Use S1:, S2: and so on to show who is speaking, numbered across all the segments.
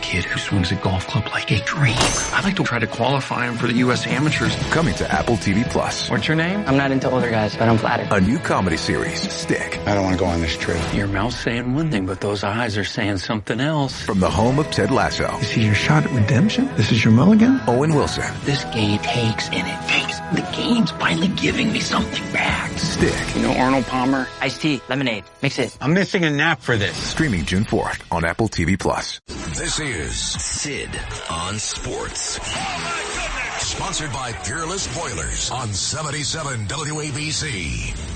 S1: kid who swings a golf club like a dream. I'd like to try to qualify him for the U.S. Amateurs.
S2: Coming to Apple TV Plus.
S1: What's your name?
S3: I'm not into older guys, but I'm flattered.
S2: A new comedy series, Stick.
S4: I don't want to go on this trip.
S1: Your mouth's saying one thing, but those eyes are saying something else.
S2: From the home of Ted Lasso.
S4: This is your shot at redemption? This is your mulligan?
S2: Owen Wilson.
S1: This game takes and it takes. The game's finally giving me something back.
S2: Stick.
S1: You know Arnold Palmer?
S3: Iced tea, lemonade, mix it.
S1: I'm missing a nap for this.
S2: Streaming June 4th on Apple TV Plus.
S5: This is Sid on Sports. Sponsored by Peerless Boilers on 77 WABC.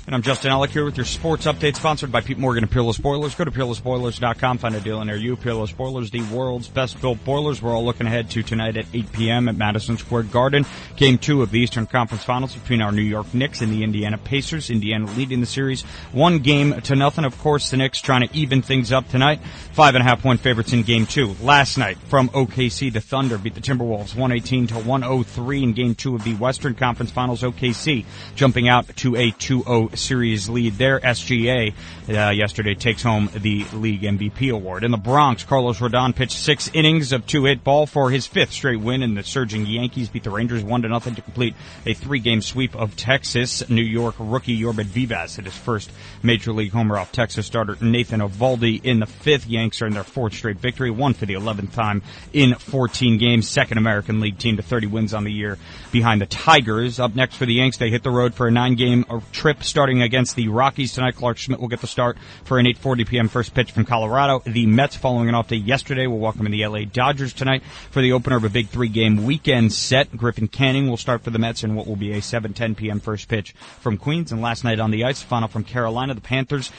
S6: And I'm Justin Alec here with your sports update, sponsored by Pete Morgan and Peerless Boilers. Go to peerlessboilers.com, find a deal near you. Peerless Boilers, the world's best-built boilers. We're all looking ahead to tonight at 8 p.m. at Madison Square Garden. Game 2 of the Eastern Conference Finals between our New York Knicks and the Indiana Pacers. Indiana leading the series 1-0. Of course, the Knicks trying to even things up tonight. 5.5-point favorites in Game 2. Last night, from OKC, the Thunder beat the Timberwolves 118-103 in Game 2 of the Western Conference Finals. OKC jumping out to a 2-0 series lead there. SGA yesterday takes home the league MVP award. In the Bronx, Carlos Rodon pitched 6 innings of 2-hit ball for his 5th straight win, and the surging Yankees beat the Rangers 1-0 to complete a 3-game sweep of Texas. New York rookie Yorben Vivas hit his first major league homer off Texas starter Nathan Eovaldi in the 5th. Yanks are in their 4th straight victory, won for the 11th time in 14 games. Second American League team to 30 wins on the year behind the Tigers. Up next for the Yanks, they hit the road for a 9-game trip starting against the Rockies tonight. Clark Schmidt will get the start for an 8:40 p.m. first pitch from Colorado. The Mets, following an off day yesterday, will welcome in the LA Dodgers tonight for the opener of a big 3-game weekend set. Griffin Canning will start for the Mets in what will be a 7:10 p.m. first pitch from Queens. And last night on the ice, final from Carolina, the Panthers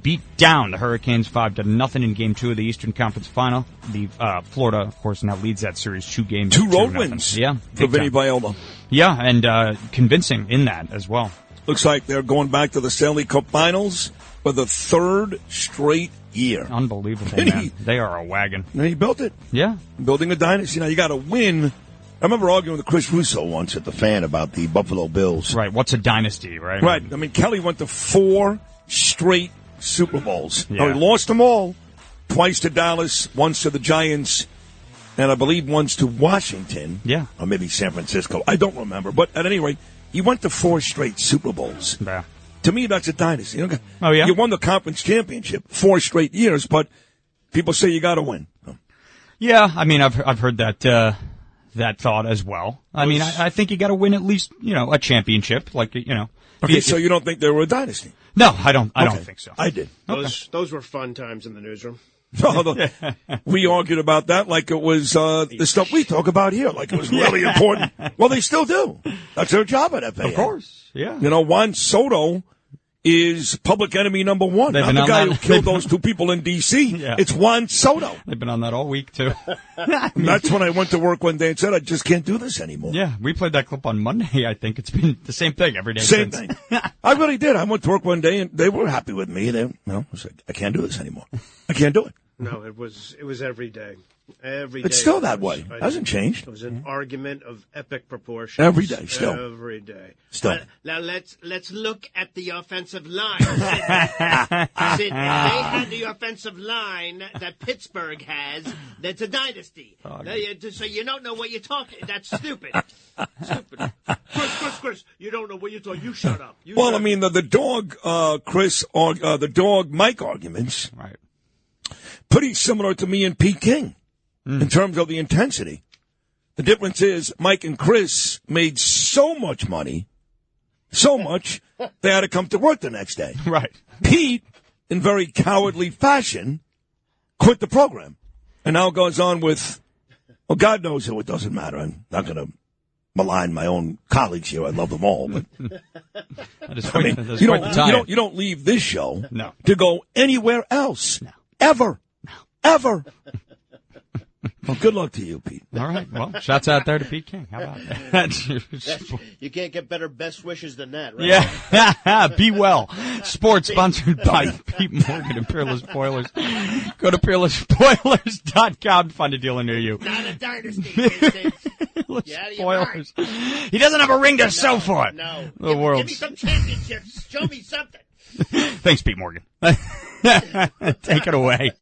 S6: beat down the Hurricanes 5-0 in Game 2 of the Eastern Conference Final. The Florida, of course, now leads that series 2 games.
S7: 2 road wins.
S6: Yeah,
S7: for Vinny Viola.
S6: Yeah, and convincing in that as well.
S7: Looks like they're going back to the Stanley Cup Finals for the 3rd straight year.
S6: Unbelievable, man. They are a wagon.
S7: And he built it.
S6: Yeah.
S7: Building a dynasty. Now, you got to win. I remember arguing with Chris Russo once at the Fan about the Buffalo Bills.
S6: Right. What's a dynasty, right?
S7: Right. I mean, Kelly went to 4 straight Super Bowls.
S6: Yeah.
S7: Now, he lost them all. Twice to Dallas, once to the Giants, and I believe once to Washington.
S6: Yeah.
S7: Or maybe San Francisco. I don't remember. But at any rate, he went to 4 straight Super Bowls.
S6: Yeah.
S7: To me, that's a dynasty.
S6: Oh, yeah?
S7: You won the conference championship 4 straight years, but people say you got to win.
S6: Yeah, I mean, I've heard that that thought as well. I mean, I think you got to win at least, a championship, like,
S7: Okay, so you don't think they were a dynasty?
S6: No, I don't think so.
S7: I did.
S8: Those were fun times in the newsroom.
S7: We argued about that like it was the stuff we talk about here, like it was really important. Well, they still do. That's their job at FAA.
S6: Of course, yeah.
S7: Juan Soto is public enemy number 1. Not the guy who killed those 2 people in D.C.
S6: Yeah.
S7: It's Juan Soto.
S6: They've been on that all week, too.
S7: That's when I went to work one day and said, I just can't do this anymore.
S6: Yeah, we played that clip on Monday, I think. It's been the same thing every day
S7: Same
S6: since.
S7: thing. I really did. I went to work one day, and they were happy with me. I was like, I can't do this anymore. I can't do it.
S8: No, it was every day. Every day.
S7: It's still that way. It hasn't changed.
S8: It was an argument of epic proportions.
S7: Every day, still.
S8: Every day.
S7: Still.
S8: Now let's look at the offensive line. Sid, if they had the offensive line that Pittsburgh has, that's a dynasty. So you don't know what you're talking. That's stupid. Stupid. Chris, you don't know what you're talking. You shut up.
S7: I mean, the dog, the dog Mike arguments.
S6: Right.
S7: Pretty similar to me and Pete King in terms of the intensity. The difference is Mike and Chris made so much money, so much, they had to come to work the next day.
S6: Right.
S7: Pete, in very cowardly fashion, quit the program and now goes on with, well, God knows who. It doesn't matter. I'm not going to malign my own colleagues here. I love them all. But you don't leave this show to go anywhere else. No. Ever. Well, good luck to you, Pete.
S6: All right. Well, shouts out there to Pete King. How about that?
S8: You can't get better best wishes than that, right?
S6: Yeah. Be well. Sports sponsored by Pete Morgan and Peerless Boilers. Go to peerlessboilers.com to find a dealer near you.
S8: Not a dynasty.
S6: Peerless Boilers. He doesn't have a ring to sew for it.
S8: No.
S6: Give
S8: me some championships. Show me something.
S6: Thanks, Pete Morgan. Take it away.